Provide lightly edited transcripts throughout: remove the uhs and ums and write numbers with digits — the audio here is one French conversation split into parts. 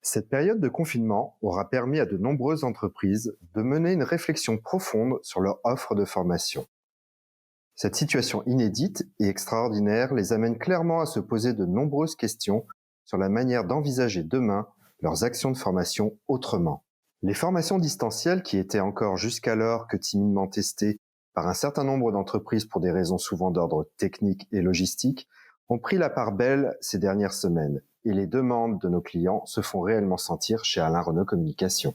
Cette période de confinement aura permis à de nombreuses entreprises de mener une réflexion profonde sur leur offre de formation. Cette situation inédite et extraordinaire les amène clairement à se poser de nombreuses questions sur la manière d'envisager demain leurs actions de formation autrement. Les formations distancielles, qui étaient encore jusqu'alors que timidement testées par un certain nombre d'entreprises pour des raisons souvent d'ordre technique et logistique, ont pris la part belle ces dernières semaines et les demandes de nos clients se font réellement sentir chez Alain Renault Communication.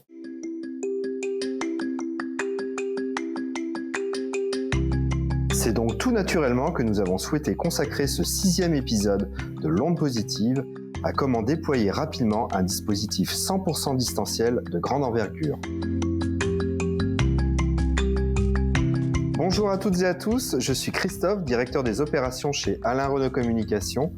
C'est donc tout naturellement que nous avons souhaité consacrer ce 6e épisode de l'Onde Positive à comment déployer rapidement un dispositif 100% distanciel de grande envergure. Bonjour à toutes et à tous, je suis Christophe, directeur des opérations chez Alain Renault Communication.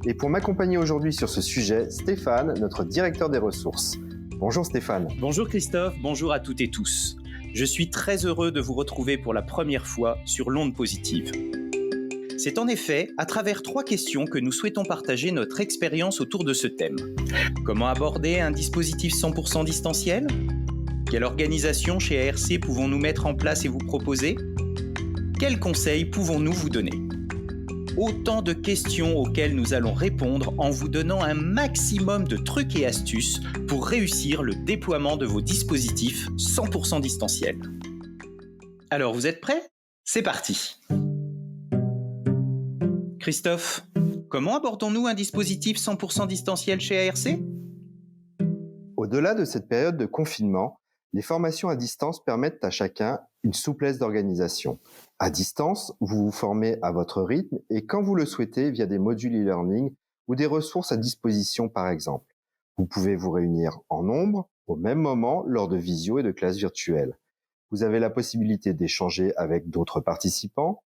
Et pour m'accompagner aujourd'hui sur ce sujet, Stéphane, notre directeur des ressources. Bonjour Stéphane. Bonjour Christophe, bonjour à toutes et tous. Je suis très heureux de vous retrouver pour la première fois sur l'Onde Positive. C'est en effet à travers 3 questions que nous souhaitons partager notre expérience autour de ce thème. Comment aborder un dispositif 100% distanciel ? Quelle organisation chez ARC pouvons-nous mettre en place et vous proposer ? Quels conseils pouvons-nous vous donner ? Autant de questions auxquelles nous allons répondre en vous donnant un maximum de trucs et astuces pour réussir le déploiement de vos dispositifs 100% distanciels. Alors, vous êtes prêts ? C'est parti ! Christophe, comment abordons-nous un dispositif 100% distanciel chez ARC ? Au-delà de cette période de confinement, les formations à distance permettent à chacun une souplesse d'organisation. À distance, vous vous formez à votre rythme et quand vous le souhaitez via des modules e-learning ou des ressources à disposition par exemple. Vous pouvez vous réunir en nombre au même moment lors de visio et de classes virtuelles. Vous avez la possibilité d'échanger avec d'autres participants.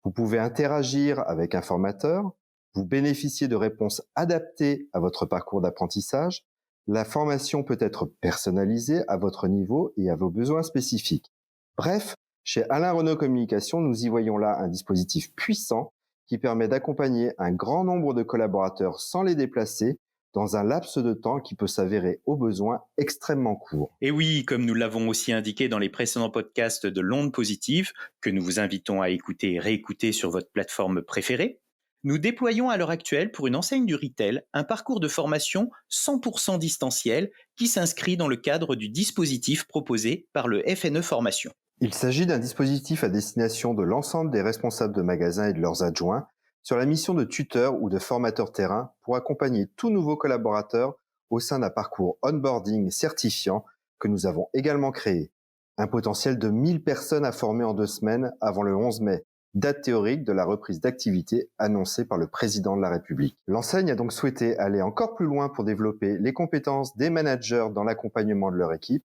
Vous pouvez interagir avec un formateur. Vous bénéficiez de réponses adaptées à votre parcours d'apprentissage. La formation peut être personnalisée à votre niveau et à vos besoins spécifiques. Bref, chez Alain Renault Communication, nous y voyons là un dispositif puissant qui permet d'accompagner un grand nombre de collaborateurs sans les déplacer dans un laps de temps qui peut s'avérer au besoin extrêmement court. Et oui, comme nous l'avons aussi indiqué dans les précédents podcasts de l'Onde Positive, que nous vous invitons à écouter et réécouter sur votre plateforme préférée, nous déployons à l'heure actuelle pour une enseigne du retail un parcours de formation 100% distanciel qui s'inscrit dans le cadre du dispositif proposé par le FNE Formation. Il s'agit d'un dispositif à destination de l'ensemble des responsables de magasins et de leurs adjoints sur la mission de tuteur ou de formateur terrain pour accompagner tout nouveau collaborateur au sein d'un parcours onboarding certifiant que nous avons également créé. Un potentiel de 1000 personnes à former en 2 semaines avant le 11 mai, date théorique de la reprise d'activité annoncée par le président de la République. L'enseigne a donc souhaité aller encore plus loin pour développer les compétences des managers dans l'accompagnement de leur équipe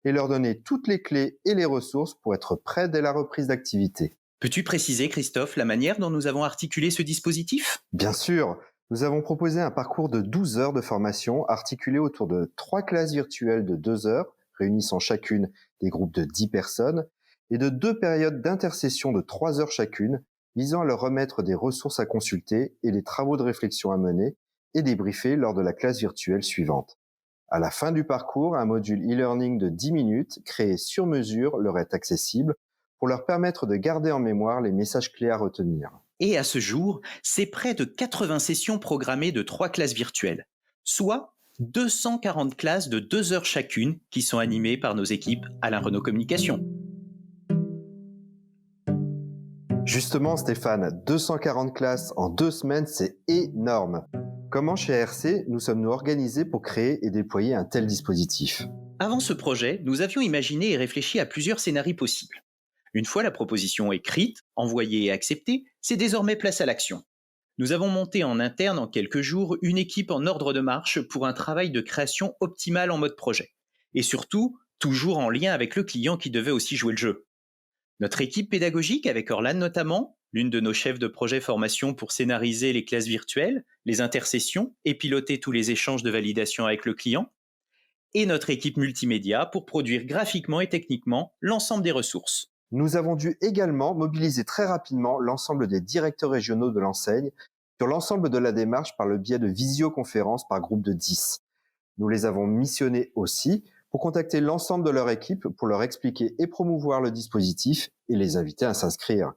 et leur donner toutes les clés et les ressources pour être prêts dès la reprise d'activité. Peux-tu préciser, Christophe, la manière dont nous avons articulé ce dispositif ? Bien sûr, nous avons proposé un parcours de 12 heures de formation articulé autour de 3 classes virtuelles de 2 heures, réunissant chacune des groupes de 10 personnes, et de 2 périodes d'intercession de 3 heures chacune, visant à leur remettre des ressources à consulter et des travaux de réflexion à mener et débriefer lors de la classe virtuelle suivante. À la fin du parcours, un module e-learning de 10 minutes, créé sur mesure, leur est accessible pour leur permettre de garder en mémoire les messages clés à retenir. Et à ce jour, c'est près de 80 sessions programmées de 3 classes virtuelles, soit 240 classes de 2 heures chacune qui sont animées par nos équipes Alain Renault Communication. Justement Stéphane, 240 classes en 2 semaines, c'est énorme. Comment chez ARC nous sommes-nous organisés pour créer et déployer un tel dispositif ? Avant ce projet, nous avions imaginé et réfléchi à plusieurs scénarios possibles. Une fois la proposition écrite, envoyée et acceptée, c'est désormais place à l'action. Nous avons monté en interne en quelques jours une équipe en ordre de marche pour un travail de création optimale en mode projet. Et surtout, toujours en lien avec le client qui devait aussi jouer le jeu. Notre équipe pédagogique, avec Orlane notamment, l'une de nos chefs de projet formation pour scénariser les classes virtuelles, les intercessions et piloter tous les échanges de validation avec le client, et notre équipe multimédia pour produire graphiquement et techniquement l'ensemble des ressources. Nous avons dû également mobiliser très rapidement l'ensemble des directeurs régionaux de l'enseigne sur l'ensemble de la démarche par le biais de visioconférences par groupe de 10. Nous les avons missionnés aussi pour contacter l'ensemble de leur équipe pour leur expliquer et promouvoir le dispositif et les inviter à s'inscrire.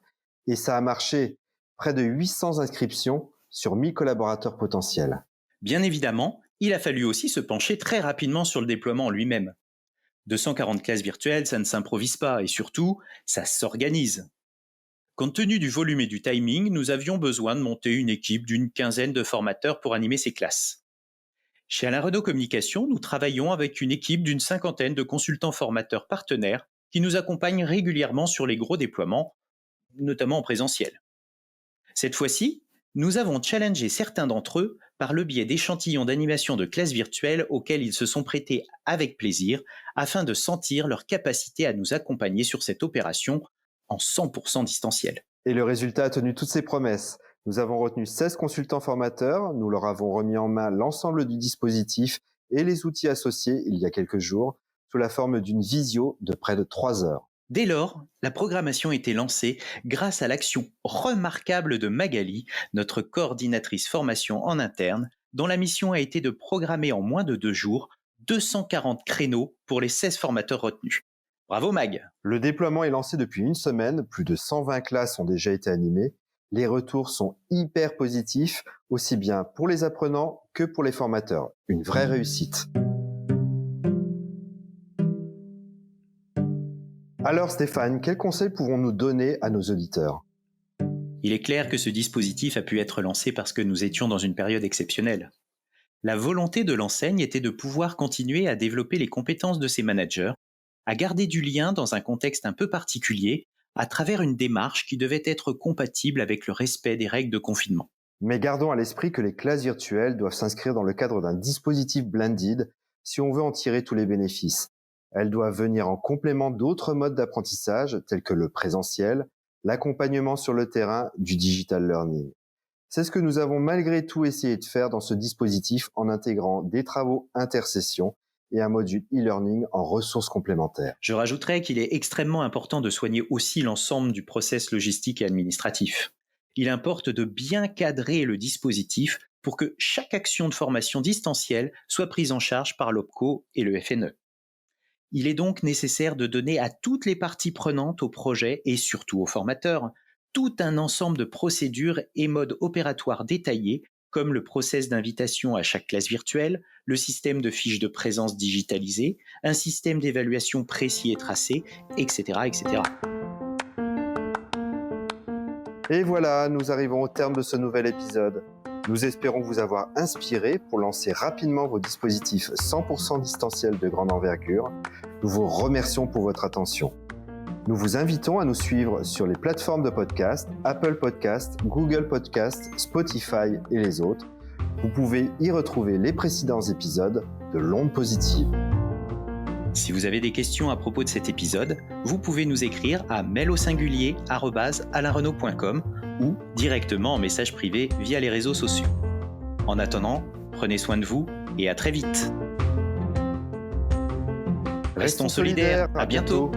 Et ça a marché. Près de 800 inscriptions sur 1000 collaborateurs potentiels. Bien évidemment, il a fallu aussi se pencher très rapidement sur le déploiement en lui-même. 240 classes virtuelles, ça ne s'improvise pas et surtout, ça s'organise. Compte tenu du volume et du timing, nous avions besoin de monter une équipe d'une quinzaine de formateurs pour animer ces classes. Chez Alain Renaud Communication, nous travaillons avec une équipe d'une cinquantaine de consultants formateurs partenaires qui nous accompagnent régulièrement sur les gros déploiements, notamment en présentiel. Cette fois-ci, nous avons challengé certains d'entre eux par le biais d'échantillons d'animation de classes virtuelles auxquels ils se sont prêtés avec plaisir afin de sentir leur capacité à nous accompagner sur cette opération en 100% distanciel. Et le résultat a tenu toutes ses promesses. Nous avons retenu 16 consultants formateurs, nous leur avons remis en main l'ensemble du dispositif et les outils associés il y a quelques jours, sous la forme d'une visio de près de 3 heures. Dès lors, la programmation était lancée grâce à l'action remarquable de Magali, notre coordinatrice formation en interne, dont la mission a été de programmer en moins de 2 jours 240 créneaux pour les 16 formateurs retenus. Bravo Mag! Le déploiement est lancé depuis une semaine, plus de 120 classes ont déjà été animées. Les retours sont hyper positifs, aussi bien pour les apprenants que pour les formateurs. Une vraie réussite. Alors Stéphane, quels conseils pouvons-nous donner à nos auditeurs ? Il est clair que ce dispositif a pu être lancé parce que nous étions dans une période exceptionnelle. La volonté de l'enseigne était de pouvoir continuer à développer les compétences de ses managers, à garder du lien dans un contexte un peu particulier, à travers une démarche qui devait être compatible avec le respect des règles de confinement. Mais gardons à l'esprit que les classes virtuelles doivent s'inscrire dans le cadre d'un dispositif blended si on veut en tirer tous les bénéfices. Elles doivent venir en complément d'autres modes d'apprentissage tels que le présentiel, l'accompagnement sur le terrain, du digital learning. C'est ce que nous avons malgré tout essayé de faire dans ce dispositif en intégrant des travaux intersessions et un module e-learning en ressources complémentaires. Je rajouterais qu'il est extrêmement important de soigner aussi l'ensemble du process logistique et administratif. Il importe de bien cadrer le dispositif pour que chaque action de formation distancielle soit prise en charge par l'OPCO et le FNE. Il est donc nécessaire de donner à toutes les parties prenantes au projet et surtout aux formateurs tout un ensemble de procédures et modes opératoires détaillés comme le process d'invitation à chaque classe virtuelle, le système de fiches de présence digitalisées, un système d'évaluation précis et tracé, etc., etc. Et voilà, nous arrivons au terme de ce nouvel épisode. Nous espérons vous avoir inspiré pour lancer rapidement vos dispositifs 100% distanciels de grande envergure. Nous vous remercions pour votre attention. Nous vous invitons à nous suivre sur les plateformes de podcast, Apple Podcast, Google Podcast, Spotify et les autres. Vous pouvez y retrouver les précédents épisodes de l'Onde Positive. Si vous avez des questions à propos de cet épisode, vous pouvez nous écrire à mail-au-singulier@alainrenaud.com ou directement en message privé via les réseaux sociaux. En attendant, prenez soin de vous et à très vite. Restons solidaires, à bientôt.